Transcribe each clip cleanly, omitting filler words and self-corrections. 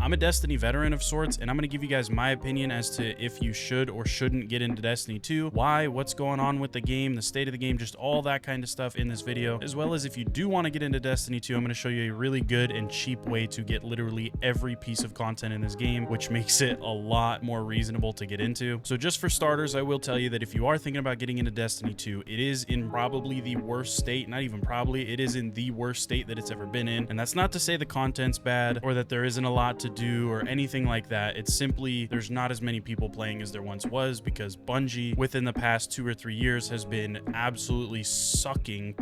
I'm a Destiny veteran of sorts, and I'm going to give you guys my opinion as to if you should or shouldn't get into Destiny 2, why, what's going on with the game, the state of the game, just all that kind of stuff in this video, as well as if you do want to get into Destiny 2, I'm going to show you a really good and cheap way to get literally every piece of content in this game, which makes it a lot more reasonable to get into. So just for starters, I will tell you that if you are thinking about getting into Destiny 2, it is in probably the worst state, not even probably, it is in the worst state that it's ever been in. And that's not to say the content's bad or that there isn't a lot to do or anything like that. It's simply there's not as many people playing as there once was because Bungie within the past 2 or 3 years has been absolutely sucking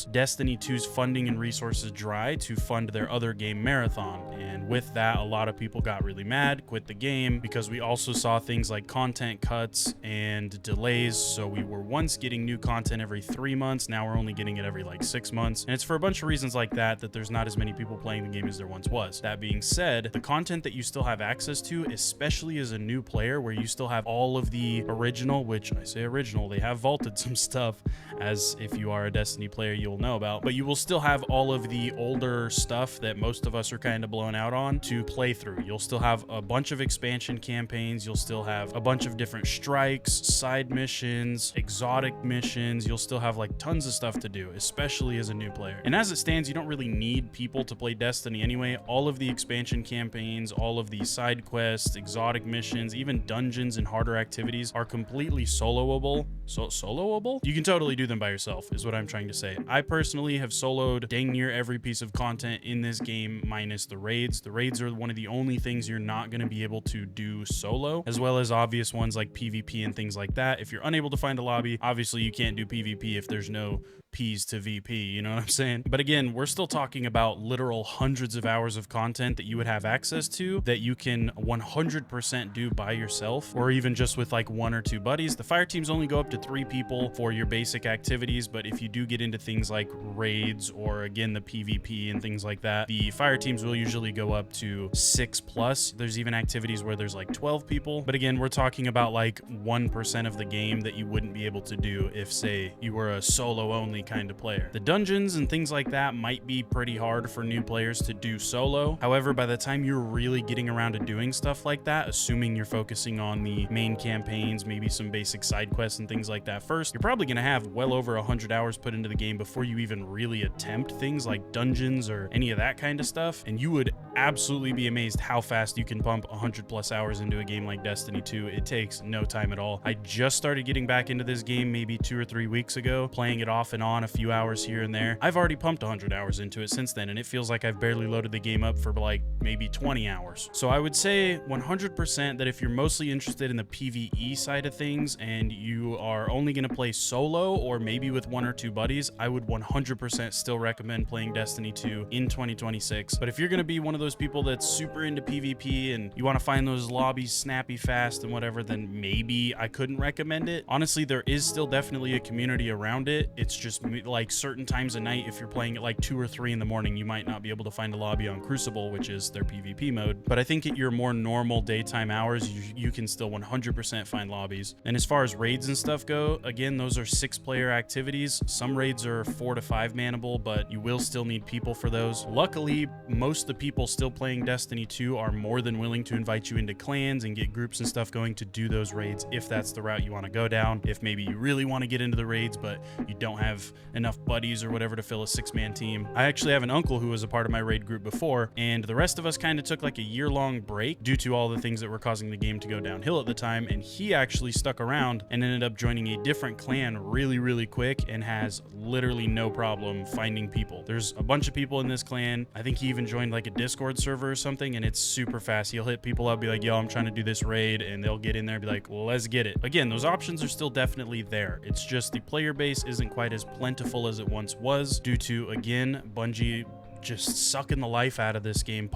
Destiny 2's funding and resources dry to fund their other game Marathon. And with that, a lot of people got really mad, quit the game, because we also saw things like content cuts and delays. So we were once getting new content every 3 months, now we're only getting it every like 6 months. And it's for a bunch of reasons like that there's not as many people playing the game as there once was. That being said, the content that you still have access to, especially as a new player, where you still have all of the original, which I say original, they have vaulted some stuff, as if you are a Destiny player you'll know about, but you will still have all of the older stuff that most of us are kind of blown out on to play through. You'll still have a bunch of expansion campaigns, you'll still have a bunch of different strikes, side missions, exotic missions, you'll still have like tons of stuff to do, especially as a new player. And as it stands, you don't really need people to play Destiny anyway. All of the expansion campaigns, all of the side quests, exotic missions, even dungeons and harder activities are completely soloable. Soloable? You can totally do them by yourself, is what I'm trying to say. I personally have soloed dang near every piece of content in this game minus the raids. The raids are one of the only things you're not going to be able to do solo, as well as obvious ones like PvP and things like that. If you're unable to find a lobby, obviously you can't do PvP if there's no P's to VP, you know what I'm saying? But again, we're still talking about literal hundreds of hours of content that you would have access to that you can 100% do by yourself, or even just with like 1 or 2 buddies. The fire teams only go up to 3 people for your basic activities, but if you do get into things like raids or again the PvP and things like that, the fire teams will usually go up to 6+. There's even activities where there's like 12 people, but again, we're talking about like 1% of the game that you wouldn't be able to do if, say, you were a solo only kind of player. The dungeons and things like that might be pretty hard for new players to do solo. However, by the time you're really getting around to doing stuff like that, assuming you're focusing on the main campaigns, maybe some basic side quests and things like that first, you're probably going to have well over 100 hours put into the game before you even really attempt things like dungeons or any of that kind of stuff. And you would absolutely be amazed how fast you can pump 100+ hours into a game like Destiny 2. It takes no time at all. I just started getting back into this game maybe 2 or 3 weeks ago, playing it off and on a few hours here and there. I've already pumped 100 hours into it since then, and it feels like I've barely loaded the game up for like maybe 20 hours. So I would say 100% that if you're mostly interested in the PvE side of things and you are only going to play solo or maybe with 1 or 2 buddies, I would 100% still recommend playing Destiny 2 in 2026. But if you're going to be one of those people that's super into PvP and you want to find those lobbies snappy fast and whatever, then maybe I couldn't recommend it. Honestly, there is still definitely a community around it. It's just like certain times a night, if you're playing at like 2 or 3 in the morning, you might not be able to find a lobby on Crucible, which is their PvP mode. But I think at your more normal daytime hours, you can still 100% find lobbies. And as far as raids and stuff go, again, those are 6-player activities. Some raids are 4 to 5 manable, but you will still need people for those. Luckily, most of the people still playing Destiny 2 are more than willing to invite you into clans and get groups and stuff going to do those raids if that's the route you want to go down. If maybe you really want to get into the raids, but you don't have enough buddies or whatever to fill a 6-man team. I actually have an uncle who was a part of my raid group before, and the rest of us kind of took like a year-long break due to all the things that were causing the game to go downhill at the time, and he actually stuck around and ended up joining a different clan really quick and has literally no problem finding people. There's a bunch of people in this clan. I think he even joined like a Discord server or something, and it's super fast. He'll hit people up, be like, yo, I'm trying to do this raid, and they'll get in there and be like, well, let's get it. Again, those options are still definitely there. It's just the player base isn't quite as plentiful as it once was due to, again, Bungie just sucking the life out of this game,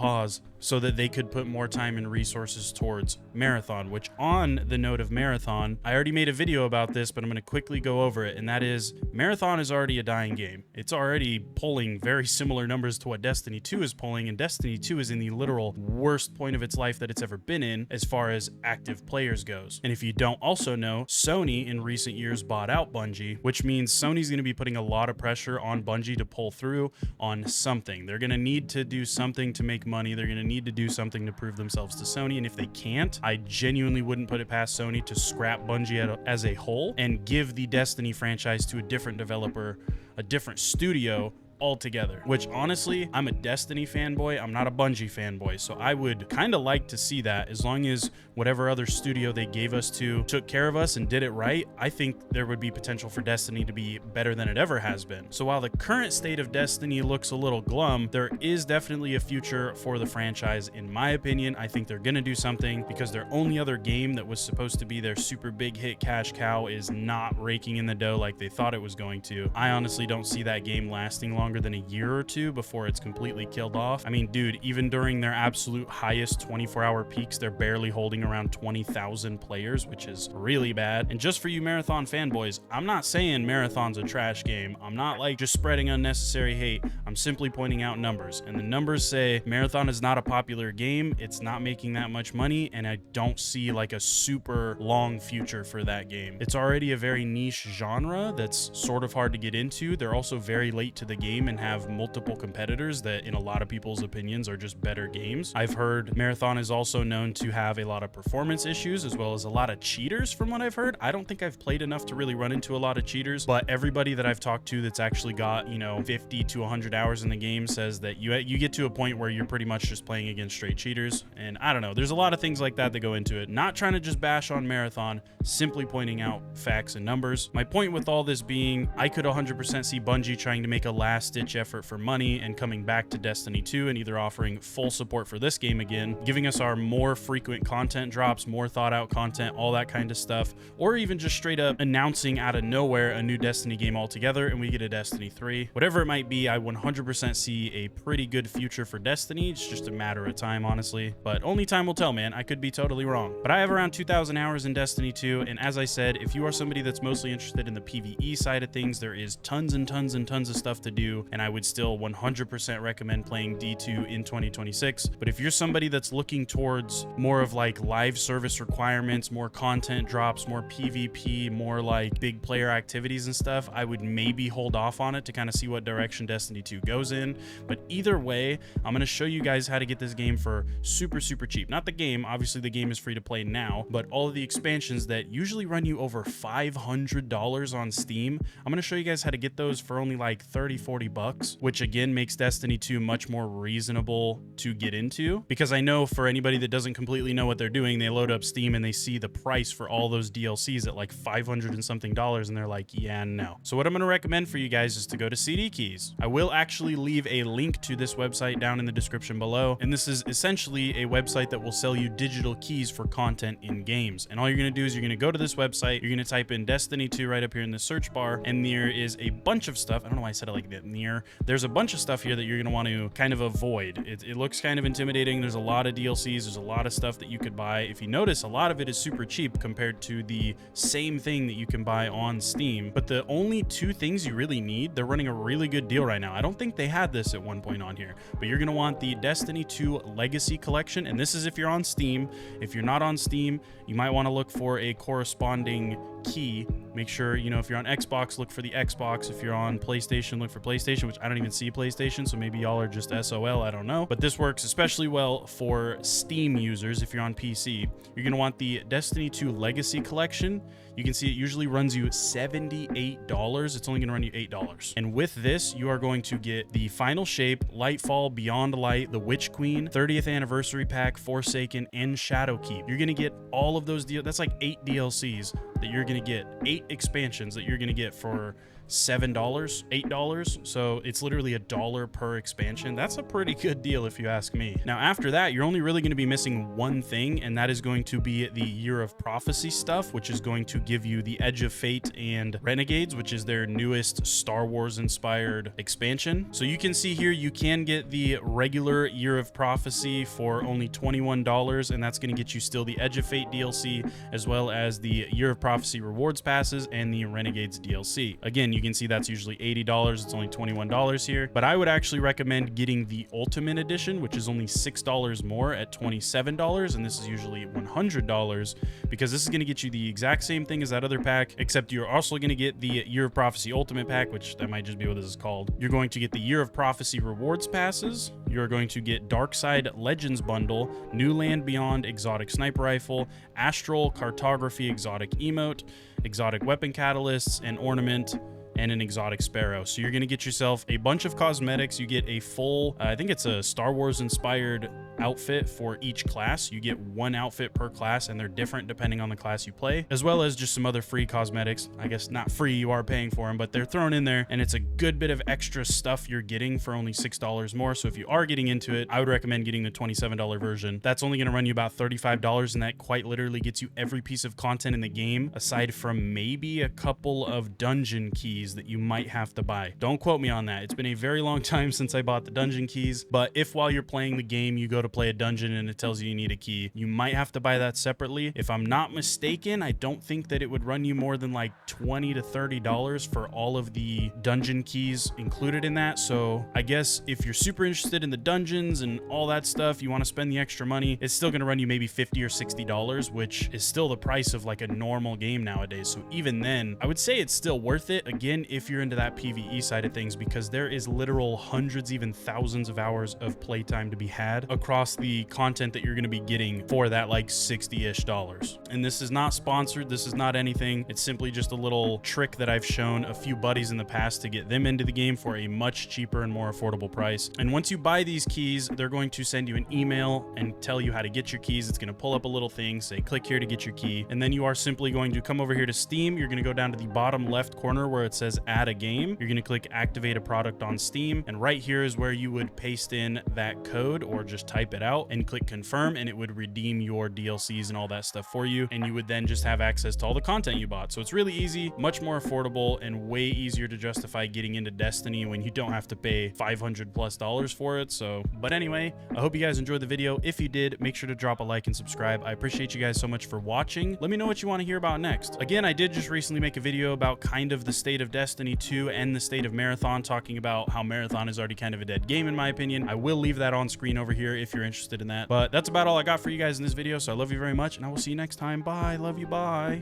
so that they could put more time and resources towards Marathon, which, on the note of Marathon, I already made a video about this, but I'm going to quickly go over it, and that is Marathon is already a dying game. It's already pulling very similar numbers to what Destiny 2 is pulling, and Destiny 2 is in the literal worst point of its life that it's ever been in as far as active players goes. And if you don't also know, Sony in recent years bought out Bungie, which means Sony's going to be putting a lot of pressure on Bungie to pull through on something. They're going to need to do something to make money. They're going to need to do something to prove themselves to Sony, and if they can't, I genuinely wouldn't put it past Sony to scrap Bungie as a whole and give the Destiny franchise to a different developer, a different studio altogether. Which honestly, I'm a Destiny fanboy, I'm not a Bungie fanboy, so I would kind of like to see that. As long as whatever other studio they gave us to took care of us and did it right, I think there would be potential for Destiny to be better than it ever has been. So while the current state of Destiny looks a little glum, there is definitely a future for the franchise. In my opinion, I think they're gonna do something, because their only other game that was supposed to be their super big hit cash cow is not raking in the dough like they thought it was going to. I honestly don't see that game lasting longer than a year or two before it's completely killed off. I mean, dude, even during their absolute highest 24-hour peaks, they're barely holding around 20,000 players, which is really bad. And just for you Marathon fanboys, I'm not saying Marathon's a trash game. I'm not like just spreading unnecessary hate. I'm simply pointing out numbers, and the numbers say Marathon is not a popular game. It's not making that much money, and I don't see like a super long future for that game. It's already a very niche genre that's sort of hard to get into. They're also very late to the game and have multiple competitors that in a lot of people's opinions are just better games. I've heard Marathon is also known to have a lot of performance issues as well as a lot of cheaters from what I've heard. I don't think I've played enough to really run into a lot of cheaters, but everybody that I've talked to that's actually got, you know, 50 to 100 hours in the game says that you get to a point where you're pretty much just playing against straight cheaters. And I don't know, there's a lot of things like that that go into it. Not trying to just bash on Marathon, simply pointing out facts and numbers. My point with all this being, I could 100% see Bungie trying to make a last-ditch effort for money and coming back to Destiny 2 and either offering full support for this game again, giving us our more frequent content drops, more thought out content, all that kind of stuff, or even just straight up announcing out of nowhere a new Destiny game altogether and we get a Destiny 3. Whatever it might be, I 100% see a pretty good future for Destiny. It's just a matter of time, honestly, but only time will tell, man. I could be totally wrong, but I have around 2,000 hours in Destiny 2, and as I said, if you are somebody that's mostly interested in the PvE side of things, there is tons and tons and tons of stuff to do, and I would still 100% recommend playing D2 in 2026. But if you're somebody that's looking towards more of like live service requirements, more content drops, more PvP, more like big player activities and stuff, I would maybe hold off on it to kind of see what direction Destiny 2 goes in. But either way, I'm going to show you guys how to get this game for super cheap. Not the game, obviously the game is free to play now, but all of the expansions that usually run you over $500 on Steam, I'm going to show you guys how to get those for only like 30-40 bucks, which again makes Destiny 2 much more reasonable to get into, because I know for anybody that doesn't completely know what they're doing, they load up Steam and they see the price for all those DLCs at like $500 and something and they're like, yeah, no. So what I'm going to recommend for you guys is to go to CD Keys. I will actually leave a link to this website down in the description below, and this is essentially a website that will sell you digital keys for content in games. And all you're going to do is you're going to go to this website, you're going to type in Destiny 2 right up here in the search bar, and there is a bunch of stuff. I don't know why I said it like that. There's a bunch of stuff here that you're going to want to kind of avoid. It looks kind of intimidating. There's a lot of DLCs. There's a lot of stuff that you could buy. If you notice, a lot of it is super cheap compared to the same thing that you can buy on Steam. But the only two things you really need, they're running a really good deal right now. I don't think they had this at one point on here, but you're going to want the Destiny 2 Legacy Collection. And this is if you're on Steam. If you're not on Steam, you might want to look for a corresponding key. Make sure, you know, if you're on Xbox, look for the Xbox. If you're on PlayStation, look for PlayStation, which I don't even see PlayStation, so maybe y'all are just SOL, I don't know. But this works especially well for Steam users. If you're on PC, you're going to want the Destiny 2 Legacy Collection. You can see it usually runs you $78. It's only going to run you $8. And with this, you are going to get the Final Shape, Lightfall, Beyond Light, the Witch Queen, 30th Anniversary Pack, Forsaken, and Shadowkeep. You're going to get all of those deals. That's like 8 DLCs that you're going to get, 8 expansions that you're going to get for $7, $8. So it's literally $1 per expansion. That's a pretty good deal if you ask me. Now after that, you're only really going to be missing one thing, and that is going to be the Year of Prophecy stuff, which is going to give you the Edge of Fate and Renegades, which is their newest Star Wars inspired expansion. So you can see here, you can get the regular Year of Prophecy for only $21, and that's going to get you still the Edge of Fate DLC, as well as the Year of Prophecy rewards passes and the Renegades DLC. Again, you can see that's usually $80. It's only $21 here, but I would actually recommend getting the Ultimate Edition, which is only $6 more at $27, and this is usually $100, because this is going to get you the exact same thing as that other pack, except you're also going to get the Year of Prophecy Ultimate Pack, which that might just be what this is called. You're going to get the Year of Prophecy rewards passes, you're going to get Darkside Legends Bundle, New Land Beyond Exotic Sniper Rifle, Astral Cartography Exotic Emote, Exotic Weapon Catalysts, and Ornament, and an exotic sparrow. So you're going to get yourself a bunch of cosmetics. You get a full, I think it's a Star Wars inspired outfit for each class. You get one outfit per class, and they're different depending on the class you play, as well as just some other free cosmetics. I guess not free, you are paying for them, but they're thrown in there, and it's a good bit of extra stuff you're getting for only $6 more. So if you are getting into it, I would recommend getting the $27 version. That's only going to run you about $35, and that quite literally gets you every piece of content in the game, aside from maybe a couple of dungeon keys that you might have to buy. Don't quote me on that. It's been a very long time since I bought the dungeon keys, but if while you're playing the game you go to play a dungeon and it tells you you need a key, you might have to buy that separately. If I'm not mistaken, I don't think that it would run you more than like $20 to $30 for all of the dungeon keys included in that. So I guess if you're super interested in the dungeons and all that stuff, you want to spend the extra money, it's still going to run you maybe $50 or $60, which is still the price of like a normal game nowadays. So even then, I would say it's still worth it. Again, if you're into that PvE side of things, because there is literal hundreds, even thousands of hours of playtime to be had across the content that you're going to be getting for that like $60-ish. And this is not sponsored. This is not anything. It's simply just a little trick that I've shown a few buddies in the past to get them into the game for a much cheaper and more affordable price. And once you buy these keys, they're going to send you an email and tell you how to get your keys. It's going to pull up a little thing, say click here to get your key. And then you are simply going to come over here to Steam. You're going to go down to the bottom left corner where it says add a game. You're going to click activate a product on Steam, and right here is where you would paste in that code or just type it out and click confirm, and it would redeem your DLCs and all that stuff for you, and you would then just have access to all the content you bought. So it's really easy, much more affordable, and way easier to justify getting into Destiny when you don't have to pay $500+ for it. So, but anyway, I hope you guys enjoyed the video. If you did, make sure to drop a like and subscribe. I appreciate you guys so much for watching. Let me know what you want to hear about next. Again, I did just recently make a video about kind of the state of Destiny 2 and the state of Marathon, talking about how Marathon is already kind of a dead game in my opinion. I will leave that on screen over here if you're interested in that. But that's about all I got for you guys in this video, so I love you very much, and I will see you next time. Bye. Love you. Bye.